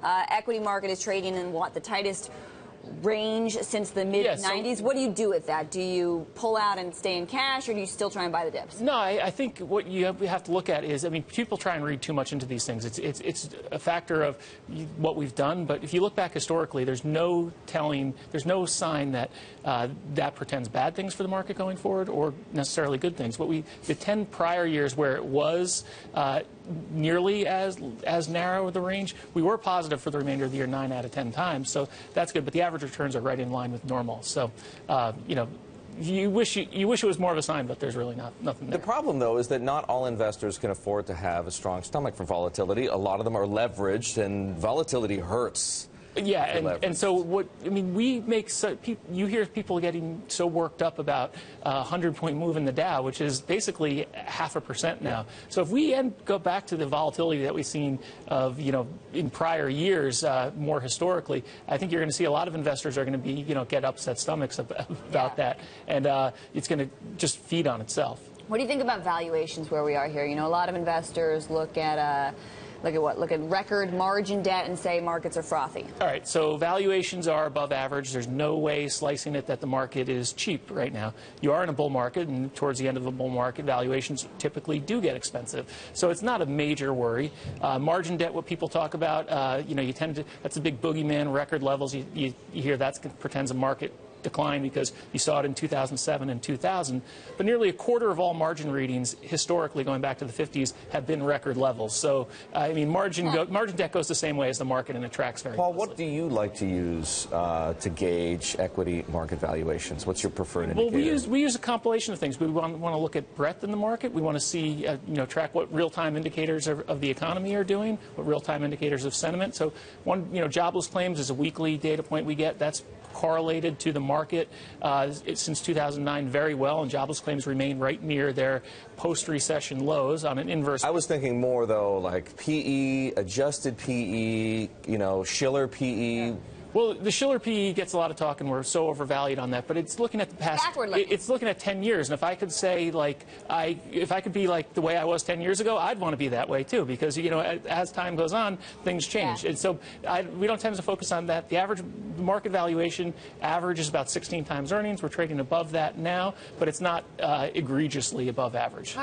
Equity market is trading in what, the tightest range since the mid-90s. So what do you do with that? Do you pull out and stay in cash, or do you still try and buy the dips? No, I think what you have to look at is, I mean, people try and read too much into these things. It's a factor of what we've done, but if you look back historically, there's no sign that that portends bad things for the market going forward or necessarily good things. The 10 prior years where it was nearly as narrow the range, we were positive for the remainder of the year 9 out of 10 times, so that's good. But the average returns are right in line with normal. So, you know, you wish it was more of a sign, but there's really nothing there. The problem, though, is that not all investors can afford to have a strong stomach for volatility. A lot of them are leveraged, and volatility hurts. Yeah, and so what I mean, you hear people getting so worked up about a 100-point move in the Dow, which is basically 0.5% now. So if we go back to the volatility that we've seen of, you know, in prior years, more historically, I think you're going to see a lot of investors are going to be, you know, get upset stomachs about that, and it's going to just feed on itself. What do you think about valuations where we are here? You know, a lot of investors look at Look at record margin debt and say markets are frothy. All right, so valuations are above average. There's no way slicing it that the market is cheap right now. You are in a bull market, and towards the end of a bull market, valuations typically do get expensive. So it's not a major worry. Margin debt, what people talk about, you know, that's a big boogeyman, record levels. You hear that pretends a market decline because you saw it in 2007 and 2000, but nearly a quarter of all margin readings historically going back to the 50s have been record levels. So I mean, margin debt goes the same way as the market, and it tracks very closely. Paul, what do you like to use to gauge equity market valuations? What's your preferred indicator? Well, we use a compilation of things. We want to look at breadth in the market. We want to see, you know, track what real-time indicators of the economy are doing, what real-time indicators of sentiment. So you know, jobless claims is a weekly data point we get. That's correlated to the market since 2009 very well, and jobless claims remain right near their post-recession lows on an inverse. I was thinking more, though, like PE, adjusted PE, you know, Shiller PE. Yeah. Well, the Shiller PE gets a lot of talk, and we're so overvalued on that. But it's looking at the past. It's looking at 10 years, and if I could say, like, if I could be like the way I was 10 years ago, I'd want to be that way too, because, you know, as time goes on, things change, and so we don't tend to focus on that. The average market valuation average is about 16 times earnings. We're trading above that now, but it's not egregiously above average.